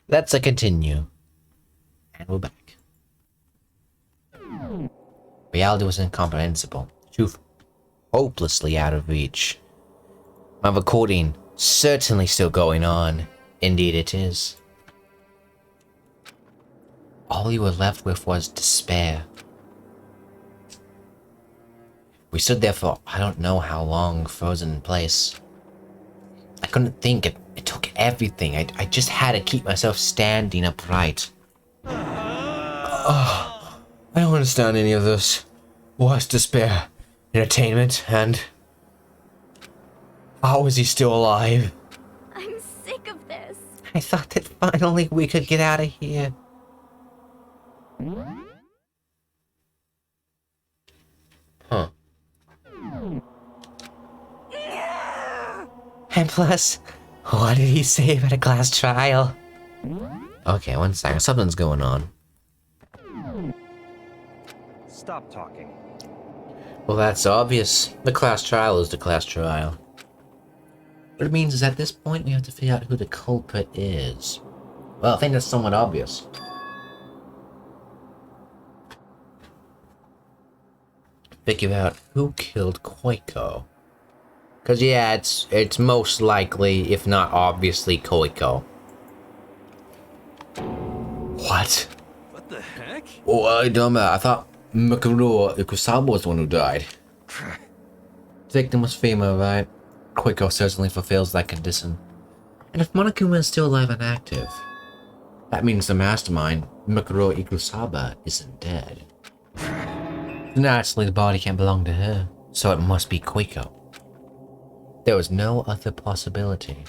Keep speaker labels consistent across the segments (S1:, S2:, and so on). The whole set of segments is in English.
S1: Let's continue. And we're back. Reality was incomprehensible. Truth hopelessly out of reach. My recording certainly still going on. Indeed it is. All you were left with was despair. We stood there for I don't know how long, frozen in place. I couldn't think. It took everything. I just had to keep myself standing upright. Oh, I don't understand any of this. What's despair? Entertainment? And how is he still alive?
S2: I'm sick of this.
S1: I thought that finally we could get out of here. Huh. And plus, what did he say about a class trial? Okay, one second. Something's going on.
S3: Stop talking.
S1: Well, that's obvious. The class trial is the class trial. What it means is at this point we have to figure out who the culprit is. Well, I think that's somewhat obvious. Figure out who killed Koiko. Cause yeah, it's most likely, if not obviously, Koiko. What?
S3: What the heck?
S1: Oh, I don't know. I thought Mikuro Ikusaba was the one who died. The victim was female, right? Koiko certainly fulfills that condition. And if Monokuma is still alive and active, that means the mastermind, Mikuro Ikusaba, isn't dead. Naturally, the body can't belong to her, so it must be Koiko. There was no other possibility.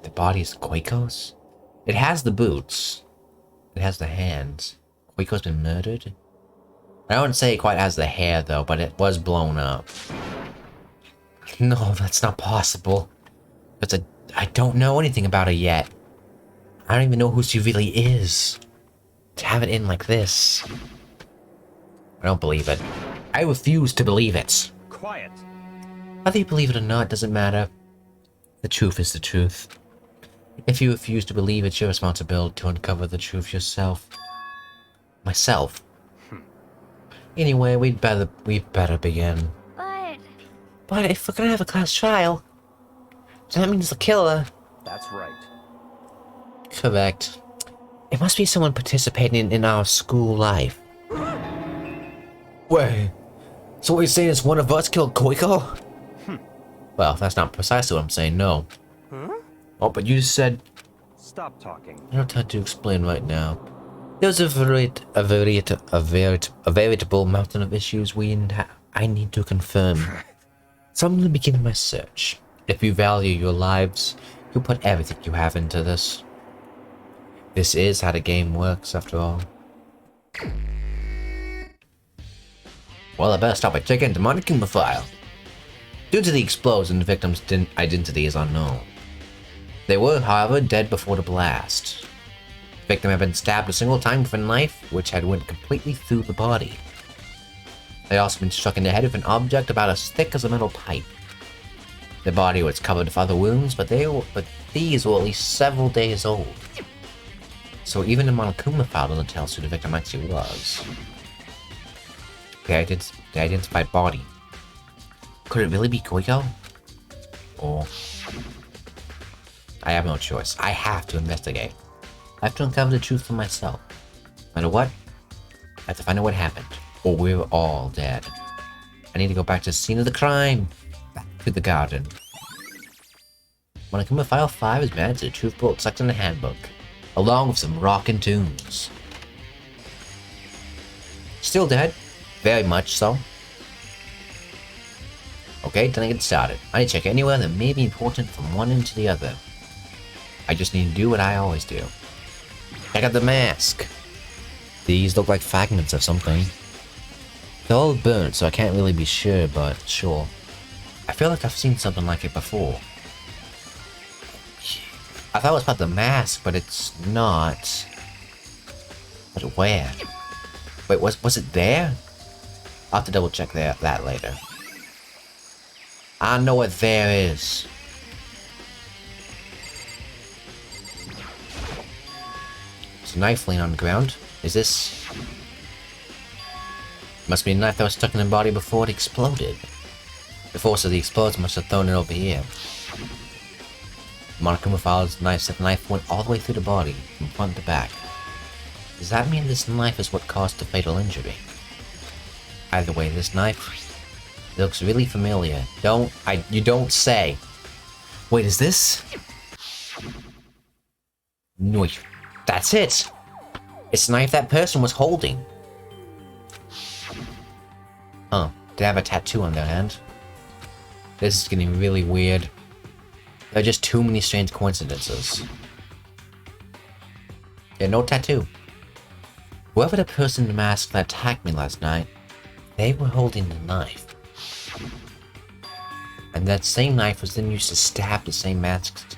S1: The body is Koiko's? It has the boots. It has the hands. Koiko's been murdered? I wouldn't say it quite has the hair, though, but it was blown up. No, that's not possible. I don't know anything about her yet. I don't even know who she really is. To have it in like this. I don't believe it. I refuse to believe it.
S3: Quiet.
S1: Whether you believe it or not doesn't matter. The truth is the truth. If you refuse to believe, it's your responsibility to uncover the truth yourself. Myself. Anyway, we'd better begin. But if we're gonna have a class trial, that means the killer.
S3: That's right.
S1: Correct. It must be someone participating in our school life. Wait, so what you're saying is one of us killed Koiko? Well, that's not precisely what I'm saying, no.
S3: Huh?
S1: Oh, but you said...
S3: Stop talking.
S1: I don't have time to explain right now. There's a veritable mountain of issues I need to confirm. So I'm going to begin my search. If you value your lives, you'll put everything you have into this. This is how the game works, after all. Well, I better stop by checking the Monokuma file. Due to the explosion, the victim's identity is unknown. They were, however, dead before the blast. The victim had been stabbed a single time with a knife, which had went completely through the body. They had also been struck in the head with an object about as thick as a metal pipe. The body was covered with other wounds, but these were at least several days old. So even the Monokuma file doesn't tell us who the victim actually was. The identified body. Could it really be Koiko? Or... I have no choice. I have to investigate. I have to uncover the truth for myself. No matter what, I have to find out what happened. Or we're all dead. I need to go back to the scene of the crime. Back to the garden. Monokuma File 5 is added to the Truth Bullet section of the handbook, along with some rockin' tunes. Still dead? Very much so. Okay, then I get started. I need to check anywhere that may be important from one end to the other. I just need to do what I always do. Check out the mask. These look like fragments of something. They're all burnt, so I can't really be sure, but sure. I feel like I've seen something like it before. I thought it was about the mask, but it's not. But where? Wait, was it there? I'll have to double check that later. I know what there is. There's a knife laying on the ground. Is this... Must be a knife that was stuck in the body before it exploded. The force of the explosion must have thrown it over here. Monochrome follows the knife, so the knife went all the way through the body, from front to back. Does that mean this knife is what caused the fatal injury? Either way, this knife looks really familiar. You don't say. Wait, is this? No, that's it! It's the knife that person was holding. Huh, they have a tattoo on their hand. This is getting really weird. There are just too many strange coincidences. Yeah, no tattoo. Whoever the person in the mask that attacked me last night, they were holding the knife. And that same knife was then used to stab the same masked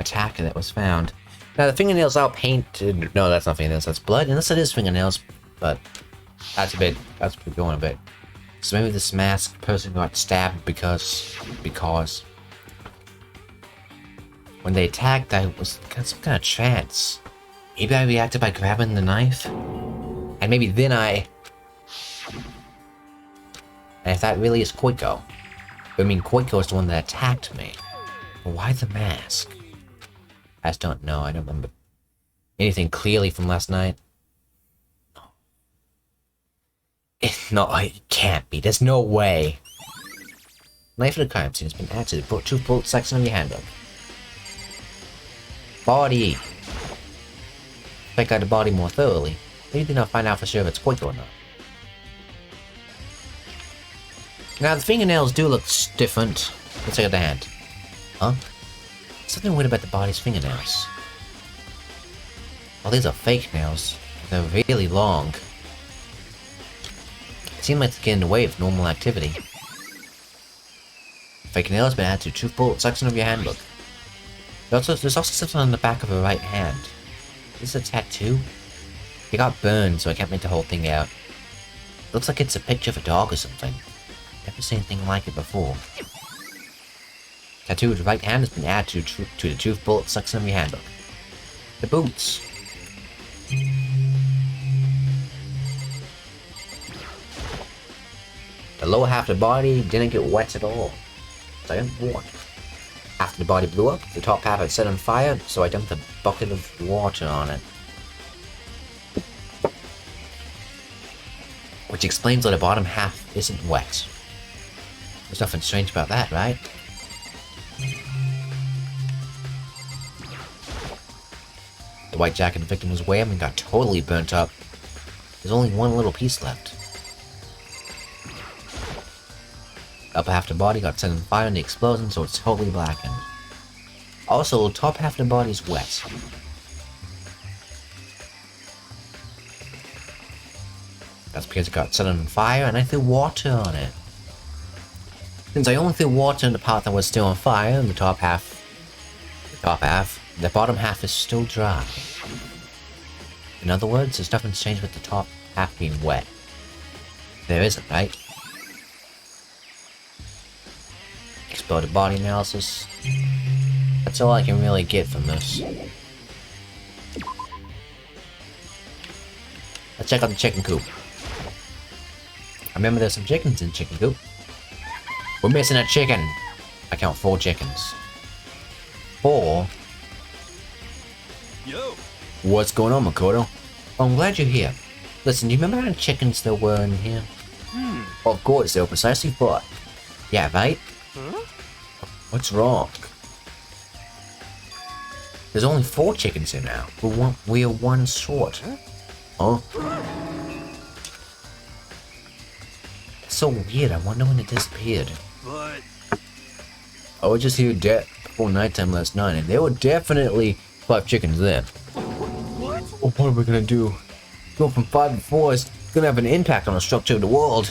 S1: attacker that was found. Now the fingernails are painted. No, that's not fingernails, that's blood. Unless it is fingernails, but that's going a bit. So maybe this masked person got stabbed because when they attacked, I was some kind of trance. Maybe I reacted by grabbing the knife, and maybe then and if that really is Koiko, I mean Koiko is the one that attacked me. But why the mask? I just don't know. I don't remember anything clearly from last night. No, it can't be. There's no way. Knife of the crime scene has been added to the truth bullet section of your handbook. Body. Check out the body more thoroughly. Maybe then I'll find out for sure if it's Koiko or not. Now the fingernails do look different. Let's check out the hand. Huh? Something weird about the body's fingernails. Well, these are fake nails. They're really long. Seem like it's getting in the way of normal activity. Fake nail has been added to the truth bullet section of your handbook. There's also something on the back of her right hand. Is this a tattoo? It got burned, so I can't make the whole thing out. Looks like it's a picture of a dog or something. Never seen anything like it before. Tattoo of the right hand has been added to the truth bullet section of your handbook. The boots. The lower half of the body didn't get wet at all. Second one. After the body blew up, the top half had set on fire, so I dumped a bucket of water on it. Which explains why the bottom half isn't wet. There's nothing strange about that, right? The white jacket the victim was wearing got totally burnt up. There's only one little piece left. The upper half of the body got set on fire in the explosion, so it's totally blackened. Also, the top half of the body is wet. That's because it got set on fire and I threw water on it. Since I only threw water in the part that was still on fire, and the bottom half is still dry. In other words, there's nothing changed with the top half being wet. There isn't, right? Exploded body analysis. That's all I can really get from this. Let's check out the chicken coop. I remember there's some chickens in chicken coop. We're missing a chicken. I count 4 chickens. 4?
S3: Yo.
S1: What's going on, Makoto? Oh, I'm glad you're here. Listen, do you remember how many chickens there were in here? Of course, they were precisely 4. Yeah, right?
S3: Huh?
S1: What's wrong? There's only 4 chickens here now. We are 1 short. Huh? It's so weird. I wonder when it disappeared.
S3: But
S1: I was just here before nighttime last night, and there were definitely 5 chickens then.
S3: what?
S1: Well, what are we gonna do? Go from 5 to 4 is gonna have an impact on the structure of the world.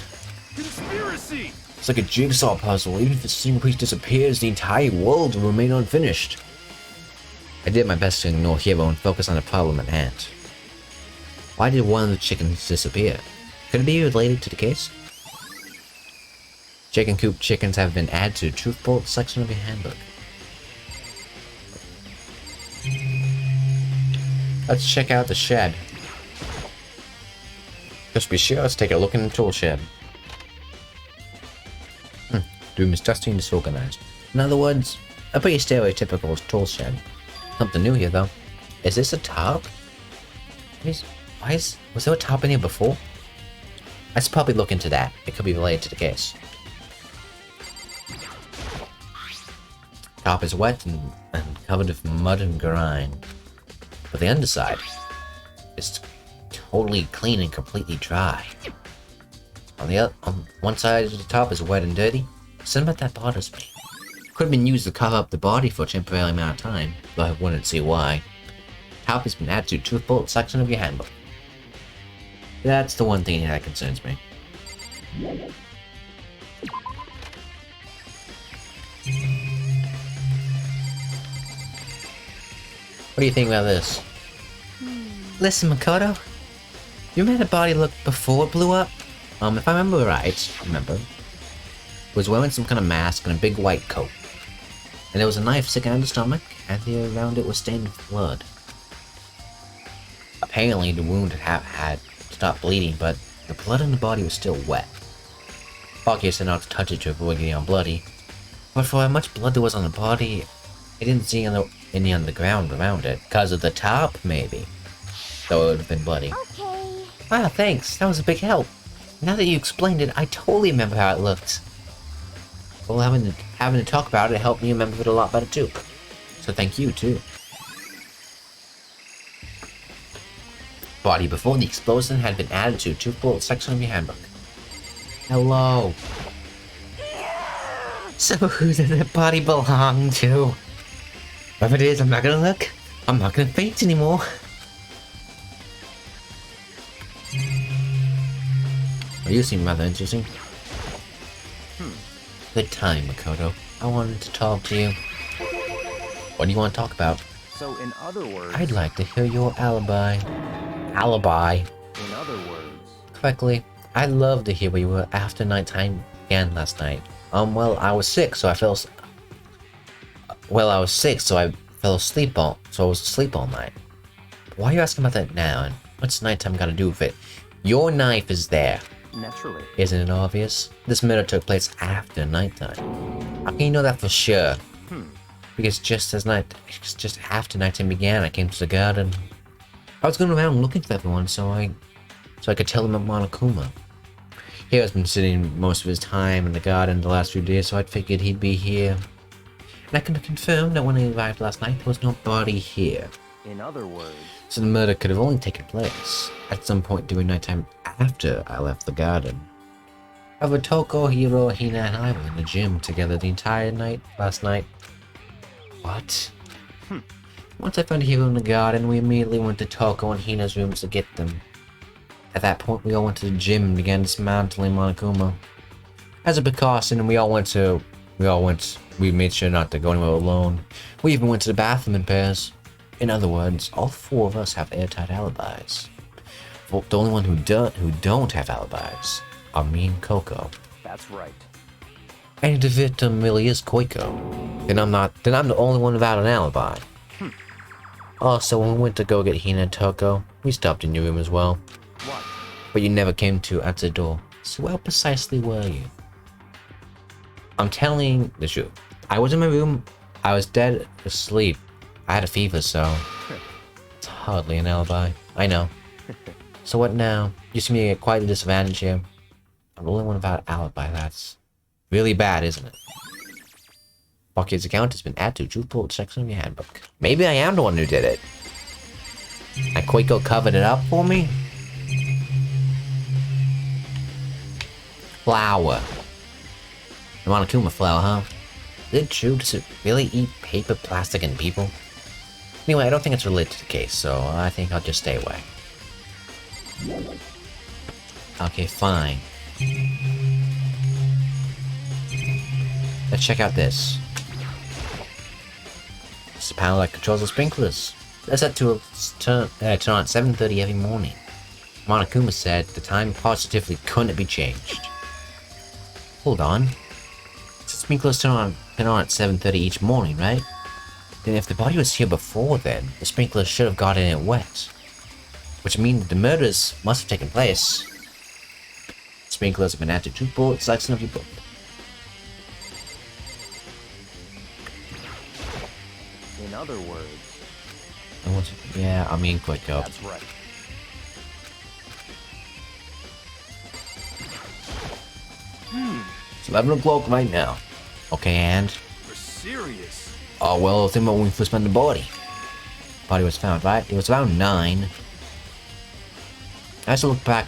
S3: Conspiracy!
S1: It's like a jigsaw puzzle. Even if a single piece disappears, the entire world will remain unfinished. I did my best to ignore Hero and focus on the problem at hand. Why did one of the chickens disappear? Could it be related to the case? Chicken coop chickens have been added to the truth bullet section of your handbook. Let's check out the shed. Just be sure to take a look in the tool shed. The room is dusty and disorganized. In other words, a pretty stereotypical tool shed. Something new here though. Is this a top? Was there a top in here before? I should probably look into that. It could be related to the case. Top is wet and covered with mud and grime. But the underside is totally clean and completely dry. On one side of the top is wet and dirty. Something about that bothers me. Could have been used to cover up the body for a temporary amount of time, though I wouldn't see why. Top has been added to truthful section of your handbook. That's the one thing that concerns me. What do you think about this? Listen, Makoto. You remember the body looked before it blew up? If I remember right, was wearing some kind of mask and a big white coat. And there was a knife sticking out of the stomach, and the area around it was stained with blood. Apparently, the wound had stopped bleeding, but the blood in the body was still wet. Obviously, said not to touch it to avoid getting all bloody. But for how much blood there was on the body, I didn't see any on the ground around it. Because of the top, maybe. Though it would have been bloody.
S2: Okay.
S1: Ah, thanks. That was a big help. Now that you explained it, I totally remember how it looked. Well, having to talk about it helped me remember it a lot better too. So thank you too. Body before the explosion had been added to a two-bullet section of your handbook. Hello. So who does that body belong to? If it is, I'm not gonna look. I'm not gonna faint anymore. Well, you seem rather interesting. Good time, Makoto. I wanted to talk to you. What do you want to talk about?
S3: So in other words...
S1: I'd like to hear your alibi. Alibi?
S3: In other words...
S1: Correctly. I'd love to hear where you were after nighttime began last night. Well, I was sick, so I fell asleep so I was asleep all night. Why are you asking about that now, and what's nighttime got to do with it? Your knife is there.
S3: Naturally.
S1: Isn't it obvious? This murder took place after nighttime. How can you know that for sure? Because just after nighttime began, I came to the garden. I was going around looking for everyone, so I could tell them about Monokuma. He has been sitting most of his time in the garden the last few days, so I figured he'd be here. And I can confirm that when I arrived last night, there was no body here.
S3: In other words...
S1: So the murder could have only taken place at some point during nighttime after I left the garden. However, Toko, Hiro, Hina, and I were in the gym together the entire night last night. What? Once I found Hiro in the garden, we immediately went to Toko and Hina's rooms to get them. At that point, we all went to the gym and began dismantling Monokuma. As a precaution, we made sure not to go anywhere alone. We even went to the bathroom in pairs. In other words, all four of us have airtight alibis. Well, the only one who don't have alibis are me and Coco.
S3: That's right.
S1: And if the victim really is Koiko, then I'm the only one without an alibi. Also, when we went to go get Hina and Toko, we stopped in your room as well.
S3: What?
S1: But you never came to answer the door. So where precisely were you? I'm telling the truth. I was in my room. I was dead asleep. I had a fever, so it's hardly an alibi. I know. So what now? You see me at quite a disadvantage here. I'm the only one without an alibi. That's really bad, isn't it? Bucky's account has been added to truthful section of your handbook. Maybe I am the one who did it. And Koiko covered it up for me? Flower. The Monokuma flower, huh? Is it true? Does it really eat paper, plastic, and people? Anyway, I don't think it's related to the case, so I think I'll just stay away. Okay, fine. Let's check out this. It's a panel that controls the sprinklers. That's set to turn on at 7:30 every morning. Monokuma said the time positively couldn't be changed. Hold on. The sprinklers turn on at 7:30 each morning, right? Then if the body was here before then, the sprinklers should have gotten it wet. Which means that the murders must have taken place. Sprinklers have been added to bullet section of your book.
S3: In other words,
S1: yeah, I mean quick up.
S3: that's right.
S1: It's 11 o'clock right now. Okay, and?
S3: You're serious.
S1: Oh, well, think about when we first found the body. Body was found, right? It was around 9. I have to look back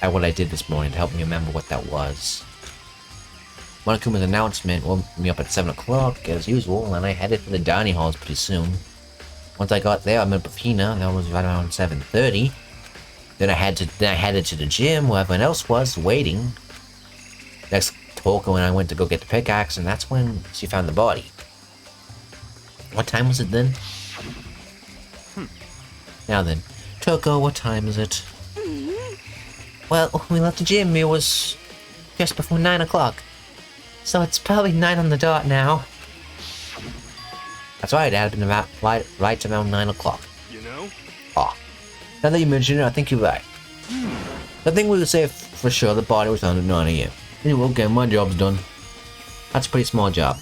S1: at what I did this morning to help me remember what that was. Monokuma's announcement woke me up at 7 o'clock, as usual, and I headed for the dining halls pretty soon. Once I got there, I met up with Hina, that was right around 7:30. Then I headed to the gym, where everyone else was, waiting. Next, Toko and I went to go get the pickaxe, and that's when she found the body. What time was it then? Now then, Toko, what time is it? Well, when we left the gym, it was just before 9 o'clock. So it's probably 9 on the dot now. That's right, it had been about right around 9 o'clock.
S3: You know?
S1: Ah, now that you mention it, I think you're right. I think we would say for sure the body was found at 9 AM. Anyway, okay, my job's done. That's a pretty small job.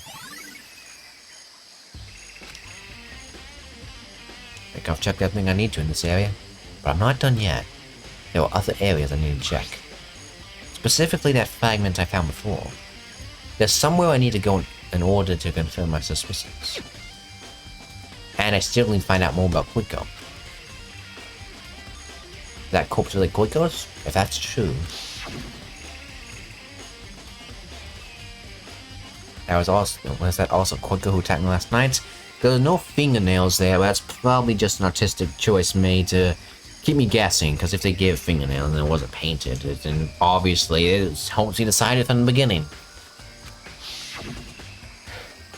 S1: I think I've checked everything I need to in this area, but I'm not done yet. There are other areas I need to check. Specifically that fragment I found before. There's somewhere I need to go in order to confirm my suspicions. And I still need to find out more about Quico. That corpse really Quico's? If that's true. Was that also Quico who attacked me last night? There were no fingernails there, but that's probably just an artistic choice made to keep me guessing, because if they gave fingernails and it wasn't painted, then obviously it's Holmesy decided from the beginning.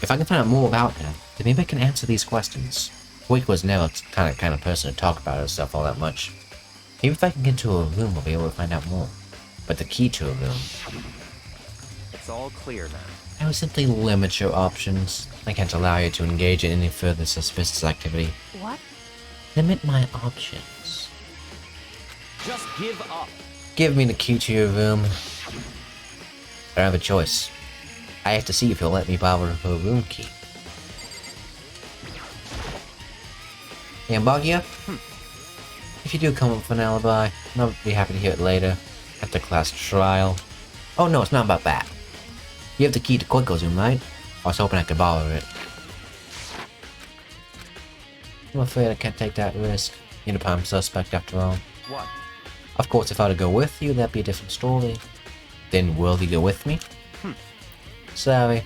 S1: If I can find out more about her, then maybe I can answer these questions. Quick was never the kind of person to talk about herself all that much. Maybe if I can get to her room, I'll be able to find out more. But the key to her room...
S3: It's all clear now.
S1: I would simply limit your options. I can't allow you to engage in any further suspicious activity.
S2: What?
S1: Limit my options.
S3: Just give up.
S1: Give me the key to your room. I don't have a choice. I have to see if he'll let me borrow her room key. Hey, Ambagia? If you do come up with an alibi, I'll be happy to hear it later. At the class trial. Oh no, it's not about that. You have the key to Quico's room, right? I was hoping I could borrow it. I'm afraid I can't take that risk. You're the prime suspect after all.
S3: What?
S1: Of course, if I were to go with you, that'd be a different story. Then will you go with me? Sorry.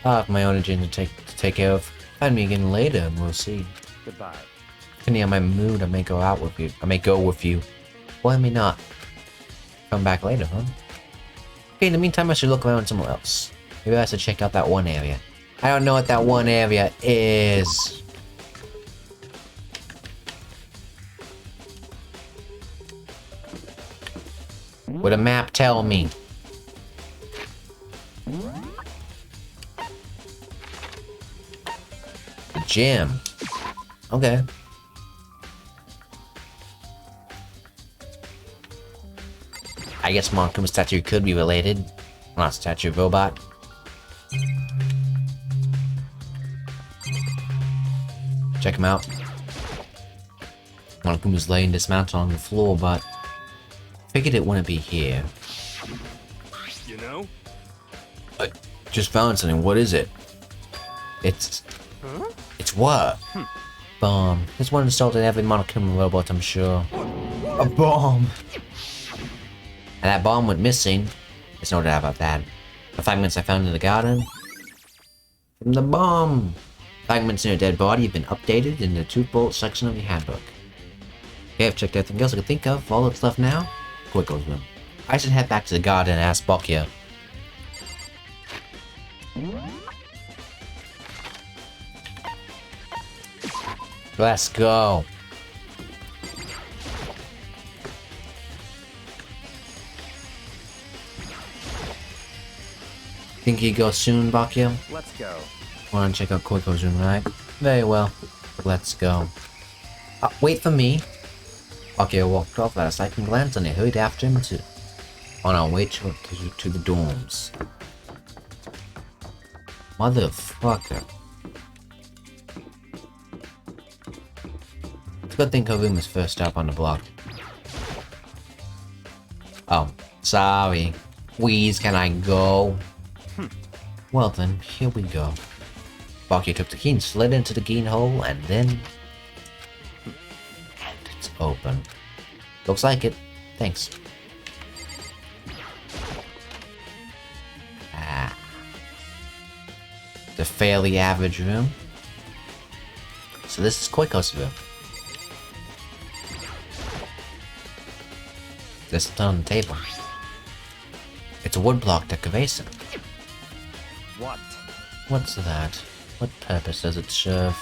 S1: I have my own agenda to take care of. Find me again later and we'll see.
S3: Goodbye.
S1: Depending on my mood, I may go out with you. I may go with you. Or I may not. Come back later, huh? Okay, in the meantime, I should look around somewhere else. Maybe I should check out that one area. I don't know what that one area is. Would a map tell me? The gym. Okay. I guess Monkuma's statue could be related. Not statue of robot. Check him out. Monkuma's laying dismounted on the floor, but figured it wouldn't be here.
S3: You know?
S1: I just found something. What is it? It's...
S3: Huh?
S1: It's what? Bomb. There's one installed in every Monokuma robot, I'm sure. A bomb! And that bomb went missing. There's no doubt about that. The fragments I found in the garden. From the bomb! Fragments in a dead body have been updated in the tooth-bolt section of the handbook. Okay, I've checked everything else I could think of. All that's left now? Quico's room. I should head back to the garden and ask Bakia. Let's go. Think you go soon, Bakia?
S3: Let's go.
S1: Wanna check out Quico's room, right? Very well. Let's go. Wait for me. Akio walked off without a second glance and I hurried after him on our way to the dorms. Motherfucker. It's a good thing her room is first up on the block. Oh, sorry. Please, can I go? Well then, here we go. Bakio took the key and slid into the keyhole and then... It's open. Looks like it. Thanks. The fairly average room. So this is Koiko's room. There's something on the table. It's a woodblock decoration.
S3: What?
S1: What's that? What purpose does it serve?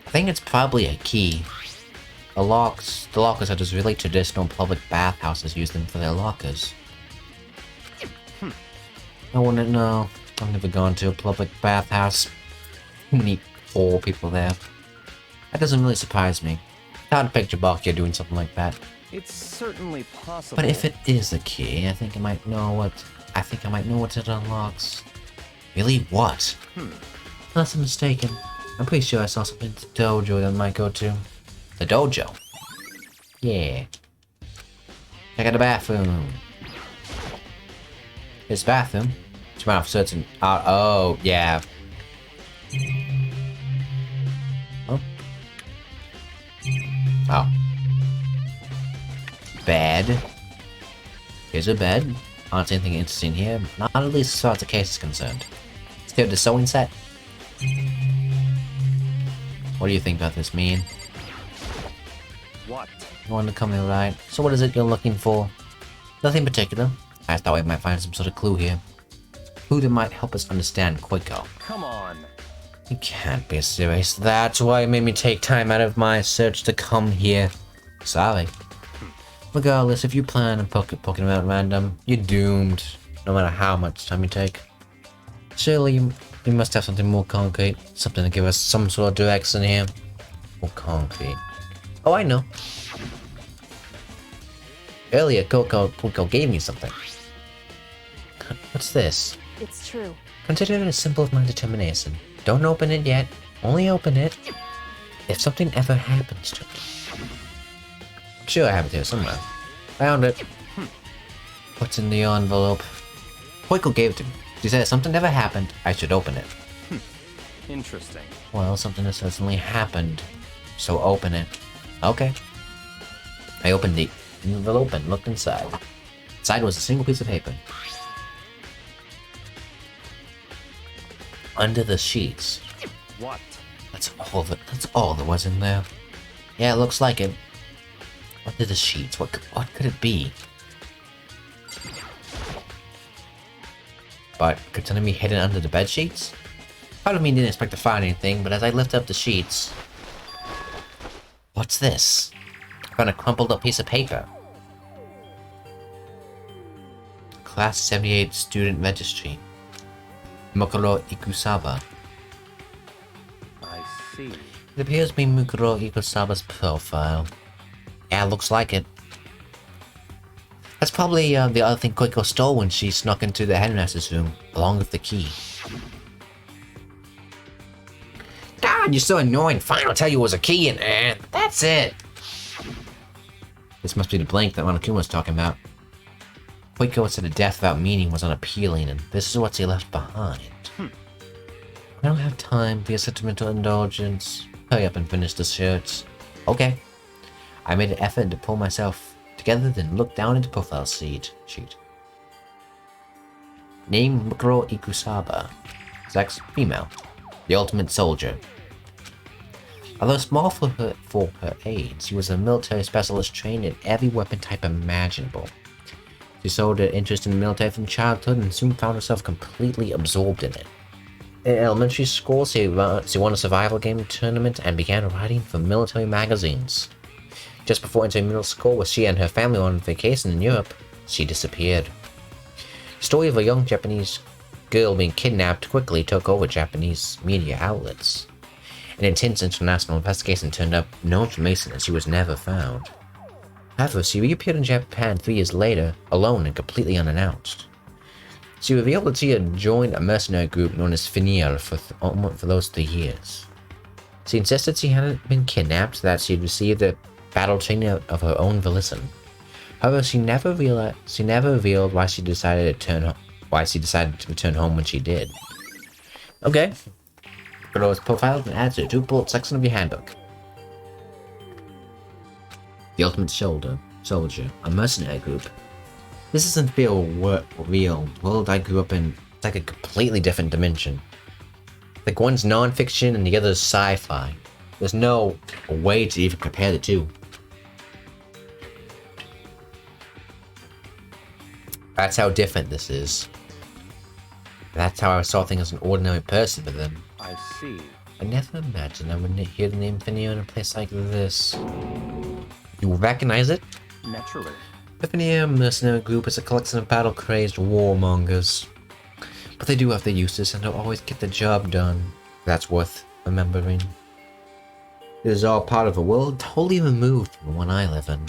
S1: I think it's probably a key. The lockers are just really traditional public bathhouses use them for their lockers. I wouldn't know. I've never gone to a public bathhouse. Too many poor people there. That doesn't really surprise me. It's hard to picture Bakio doing something like that.
S3: It's certainly possible.
S1: But if it is a key, I think I might know what it unlocks. Really? What? Unless I'm mistaken. I'm pretty sure I saw something in the dojo that I might go to. The dojo? Yeah. Check out the bathroom. This bathroom? It's one of certain... oh, yeah. Oh. Oh. Bed. Here's a bed. Aren't anything interesting here. Not at least as far as the case is concerned. Let's go to the sewing set. What do you think about this, mean?
S3: What?
S1: You want to come in, right? So what is it you're looking for? Nothing particular. I thought we might find some sort of clue here. Clue that might help us understand Koiko.
S3: Come on.
S1: You can't be serious. That's why it made me take time out of my search to come here. Sorry. Regardless, if you plan on poking around at random, you're doomed, no matter how much time you take. Surely you must have something more concrete, something to give us some sort of direction here. More concrete. Oh, I know. Earlier, Koiko gave me something. What's this?
S2: It's true.
S1: Consider it a symbol of my determination. Don't open it yet. Only open it if something ever happens to it. I'm sure I have it here somewhere. Found it. What's in the envelope? Koiko gave it to me. She said if something ever happened, I should open it.
S3: Interesting.
S1: Well, something has certainly happened. So open it. Okay. I opened the envelope and looked inside. Inside was a single piece of paper. Under the sheets.
S3: What?
S1: That's all that was in there. Yeah, it looks like it. Under the sheets. What could it be? But could something be hidden under the bed sheets? Part of me didn't expect to find anything, but as I lift up the sheets... What's this? I found a crumpled up piece of paper. Class 78 Student Registry. Mukuro Ikusaba.
S3: I see.
S1: It appears to be Mukuro Ikusaba's profile. Yeah, looks like it. That's probably the other thing Koiko stole when she snuck into the headmaster's room, along with the key. God, you're so annoying. Fine, I'll tell you it was a key in there. That's it. This must be the blank that Monokuma was talking about. Koiko said a death without meaning was unappealing, and this is what he left behind. I don't have time for your sentimental indulgence. Hurry up and finish the shirts. Okay. I made an effort to pull myself together, then looked down at the profile sheet. Name Mukuro Ikusaba. Sex female. The ultimate soldier. Although small for her age, she was a military specialist trained in every weapon type imaginable. She showed her interest in the military from childhood and soon found herself completely absorbed in it. In elementary school, she won a survival game tournament and began writing for military magazines. Just before entering middle school, where she and her family were on vacation in Europe, she disappeared. The story of a young Japanese girl being kidnapped quickly took over Japanese media outlets. An intense international investigation turned up no information and she was never found. However, she reappeared in Japan 3 years later, alone and completely unannounced. She revealed that she had joined a mercenary group known as Finiel for those 3 years. She insisted she hadn't been kidnapped, that she had received a battle training of her own volition. However, she never revealed why she decided to return home when she did. Okay. Go to his profile and add to the 2-bullet section of your handbook. The Ultimate Soldier, a mercenary group. This doesn't feel real. The world I grew up in, it's like a completely different dimension. Like one's non-fiction and the other's sci-fi. There's no way to even compare the two. That's how different this is. That's how I saw things as an ordinary person, but then
S3: I see.
S1: I never imagined I would hear the name Finio in a place like this. You recognize it?
S3: Naturally.
S1: The Finio mercenary group is a collection of battle-crazed warmongers. But they do have their uses and don't always get the job done. That's worth remembering. It is all part of a world totally removed from the one I live in.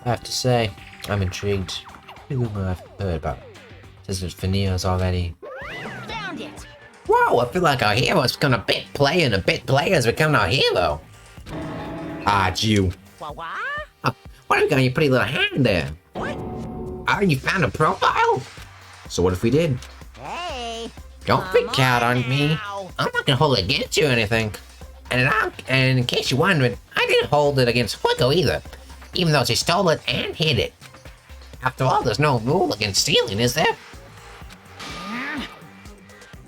S1: I have to say, I'm intrigued. The rumor I've heard about says that Finio's already...
S2: Found it!
S1: Whoa, I feel like our hero's become a bit player and a bit player's become our hero. Ah, it's you.
S2: What?
S1: What have you got in your pretty little hand there?
S2: What?
S1: Oh, you found a profile? So what if we did?
S2: Hey!
S1: Don't
S2: Come
S1: freak out on me.
S2: now.
S1: I'm not gonna hold it against you or anything. And in case you're wondering, I didn't hold it against Hugo either. Even though she stole it and hid it. After all, there's no rule against stealing, is there?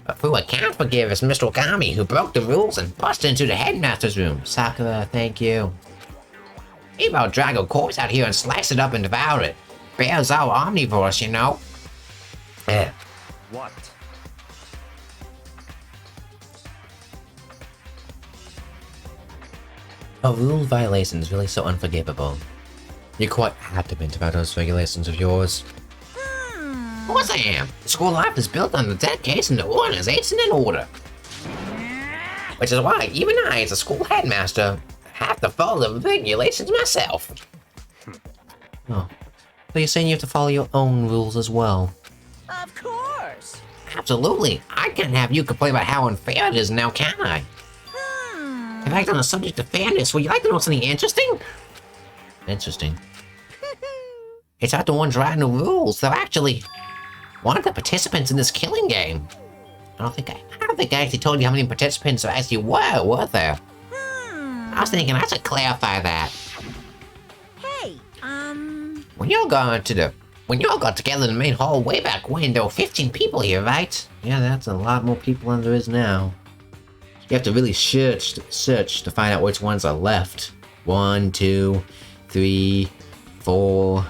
S1: But who I can't forgive is Mr. Okami, who broke the rules and busted into the headmaster's room. Sakura, thank you. He about drag a corpse out here and slice it up and devour it. Bears are omnivores, you know.
S3: What?
S1: A rule violation is really so unforgivable. You're quite adamant about those regulations of yours. Of course I am. The school life is built on the dedication to organization and order. Which is why even I, as a school headmaster, have to follow the regulations myself. Oh, so you're saying you have to follow your own rules as well?
S2: Of course!
S1: Absolutely. I can't have you complain about how unfair it is now, can I? In fact, on the subject of fairness, would you like to know something interesting? Interesting. It's not the ones writing the rules. They're actually one of the participants in this killing game. I don't think I actually told you how many participants there actually were there? I was thinking I should clarify that.
S2: Hey,
S1: When you all got together in the main hall way back when, there were 15 people here, right? Yeah, that's a lot more people than there is now. You have to really search to find out which ones are left. 1, 2, 3, 4,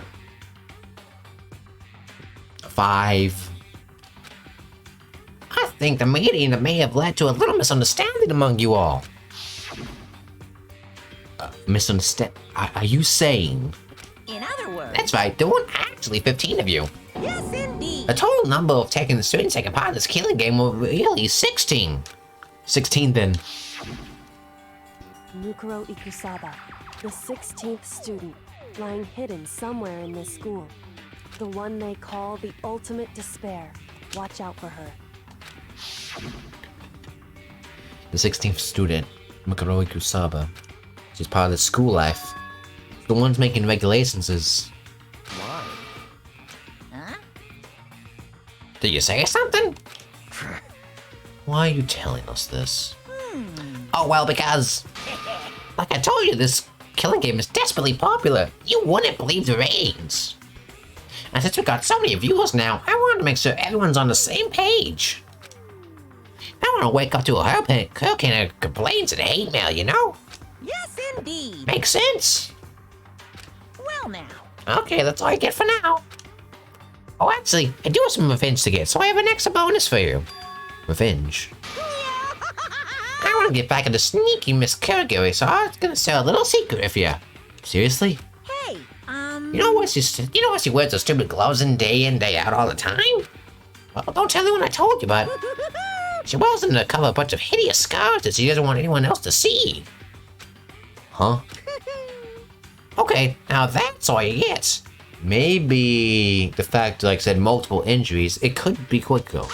S1: 5. I think the meeting may have led to a little misunderstanding among you all. Are you saying?
S2: in other words...
S1: That's right, there weren't actually 15 of you.
S2: Yes, indeed!
S1: The total number of students taking part in this killing game were really 16. 16 then.
S4: Mukuro Ikusaba, the 16th student, lying hidden somewhere in this school. The one they call the ultimate despair. Watch out for her.
S1: The 16th student, Mukuro Ikusaba. She's part of the school life. The ones making regulations is...
S3: Why?
S2: Huh?
S1: Did you say something? Why are you telling us this? Oh, well, because... Like I told you, this killing game is desperately popular. You wouldn't believe the ratings. And since we got so many viewers now, I wanted to make sure everyone's on the same page. I want to wake up to a hurricane of complaints and hate mail, you know?
S2: Yes, indeed!
S1: Makes sense.
S2: Well now.
S1: Okay, that's all I get for now. Oh, actually, I do have some revenge to get, so I have an extra bonus for you. Revenge. I want to get back into sneaky Miss Kurigiri, so I was gonna say a little secret if you... Seriously?
S2: Hey,
S1: You know why she wears those stupid gloves day in, day out all the time? Well, don't tell anyone I told you, but She wears them to cover a bunch of hideous scars that she doesn't want anyone else to see. Huh? Okay, now that's all you get. Maybe the fact, like I said, multiple injuries, it could be Quico.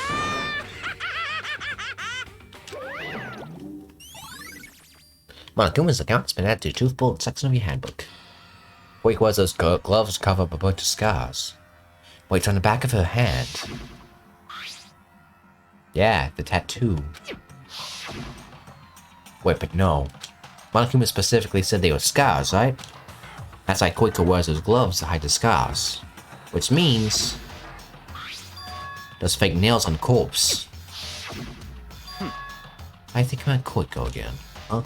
S1: Monokuma's account has been added to the Truth Bullet section of your handbook. Quick was those gloves cover up a bunch of scars. Wait, it's on the back of her hand. Yeah, the tattoo. Wait, but no. Monokuma specifically said they were scars, right? That's why Quico wears those gloves to hide the scars. Which means... those fake nails on the corpse. I think I'm Quico again. Huh?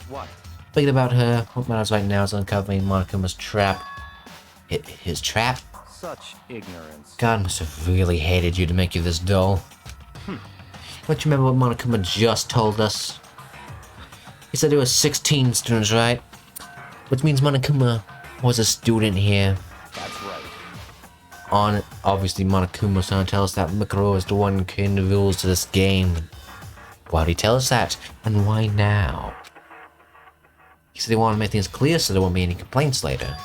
S3: What?
S1: Thinking about her, what matters right now is uncovering Monokuma's trap. His trap?
S3: Such ignorance.
S1: God must have really hated you to make you this dull. Don't you remember what Monokuma just told us? He said there were 16 students, right? Which means Monokuma was a student here.
S3: That's right.
S1: Obviously Monokuma's trying to tell us that Mikuro is the one who created the rules to this game. Why did he tell us that? And why now? He said he wanted to make things clear so there won't be any complaints later.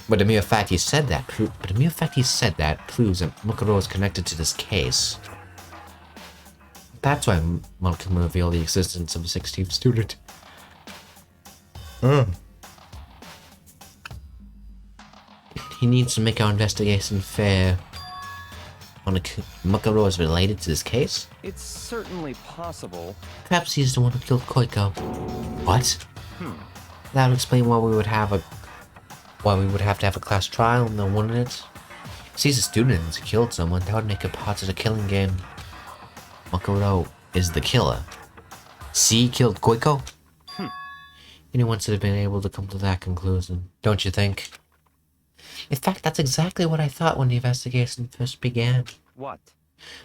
S1: But the mere fact he said that proves that Mikuro is connected to this case. That's why Monokuma revealed the existence of the 16th student. He needs to make our investigation fair. Mikuro is related to this case?
S3: It's certainly possible.
S1: Perhaps he's the one who killed Koiko. What? That would explain why we would have to have a class trial, no, wouldn't it? If he's a student and killed someone, that would make it part of the killing game. Mikuro is the killer. C killed Koiko? Anyone should have been able to come to that conclusion, don't you think? In fact, that's exactly what I thought when the investigation first began.
S3: What?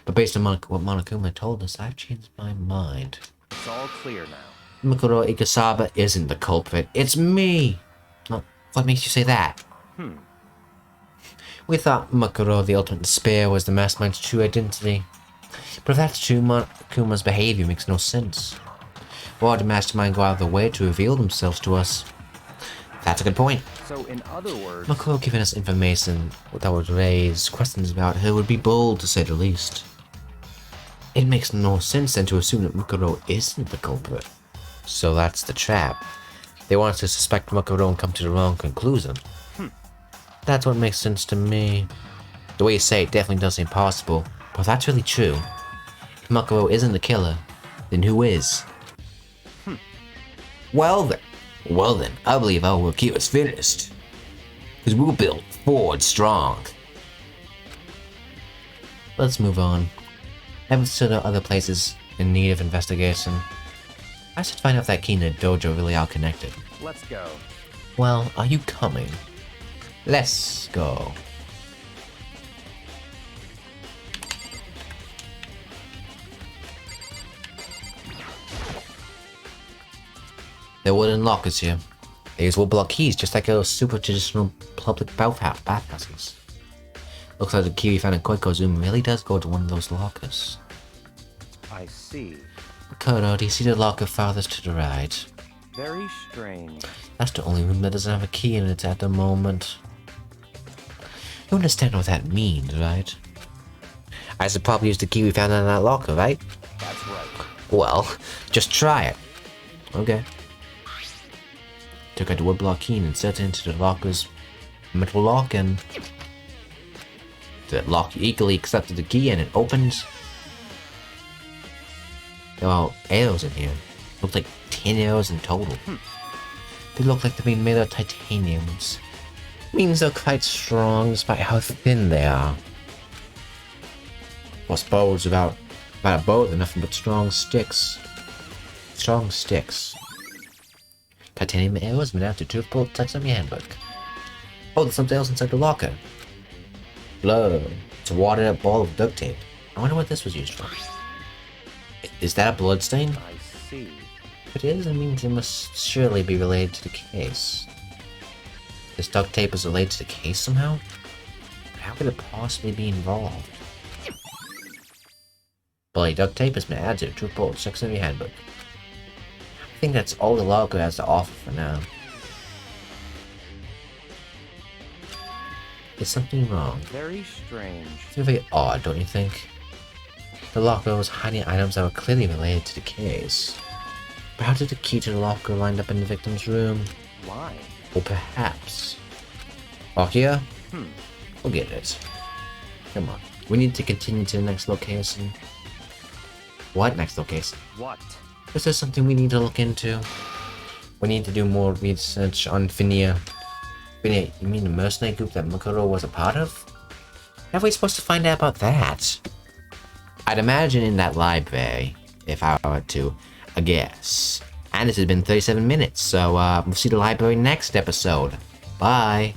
S1: But based on what Monokuma told us, I've changed my mind.
S3: It's all clear now.
S1: Mikuro Ikasaba isn't the culprit, it's me! What makes you say that? We thought Mikuro, the ultimate despair, was the mastermind's true identity. But if that's true, Monokuma's behavior makes no sense. Why would the mastermind go out of the way to reveal themselves to us? That's a good point.
S3: So, in other words...
S1: Mikuro giving us information that would raise questions about her would be bold, to say the least. It makes no sense then to assume that Mikuro isn't the culprit. So that's the trap. They want us to suspect Mikuro and come to the wrong conclusion. That's what makes sense to me. The way you say it definitely does seem possible, but if that's really true, if Mikuro isn't the killer, then who is? Well then, I believe I will keep us finished. Because we'll build forward strong. Let's move on. Haven't stood at other places in need of investigation. I should find out if that key and the dojo really are connected.
S3: Let's go.
S1: Well, are you coming? Let's go. There are wooden lockers here. These will block keys just like those super traditional public bathhouses. Looks like the key we found in Koiko's room really does go to one of those lockers.
S3: I see.
S1: Kodo, do you see the locker farthest to the right?
S3: Very strange.
S1: That's the only room that doesn't have a key in it at the moment. You understand what that means, right? I should probably use the key we found in that locker, right?
S3: That's right.
S1: Well, just try it. Okay. Took out the woodblock key and inserted it into the locker's metal lock, and the lock eagerly accepted the key and it opens. There are arrows in here. Looks like 10 arrows in total. They look like they're being made of titaniums. Means they're quite strong despite how thin they are. Plus bows about a bow, they're nothing but strong sticks. Strong sticks. Titanium arrows been out to truth bullet text on your handbook. Oh, there's something else inside the locker. Blood. It's a watered up ball of duct tape. I wonder what this was used for. Is that a blood stain?
S3: I see.
S1: If it is, it means it must surely be related to the case. This duct tape is related to the case somehow? But how could it possibly be involved? Bloody duct tape has been added to the Troop section of your handbook. I think that's all the locker has to offer for now. Is something wrong?
S3: Very strange.
S1: It's very odd, don't you think? The locker was hiding items that were clearly related to the case. But how did the key to the locker wind up in the victim's room?
S3: Why?
S1: Or perhaps... Akia?
S3: Hmm.
S1: Forget it. Come on. We need to continue to the next location. What next location?
S3: What?
S1: This is something we need to look into. We need to do more research on Finia. Finia, you mean the mercenary group that Makoto was a part of? How are we supposed to find out about that? I'd imagine in that library, if I were to guess. And this has been 37 minutes, so we'll see the library next episode. Bye!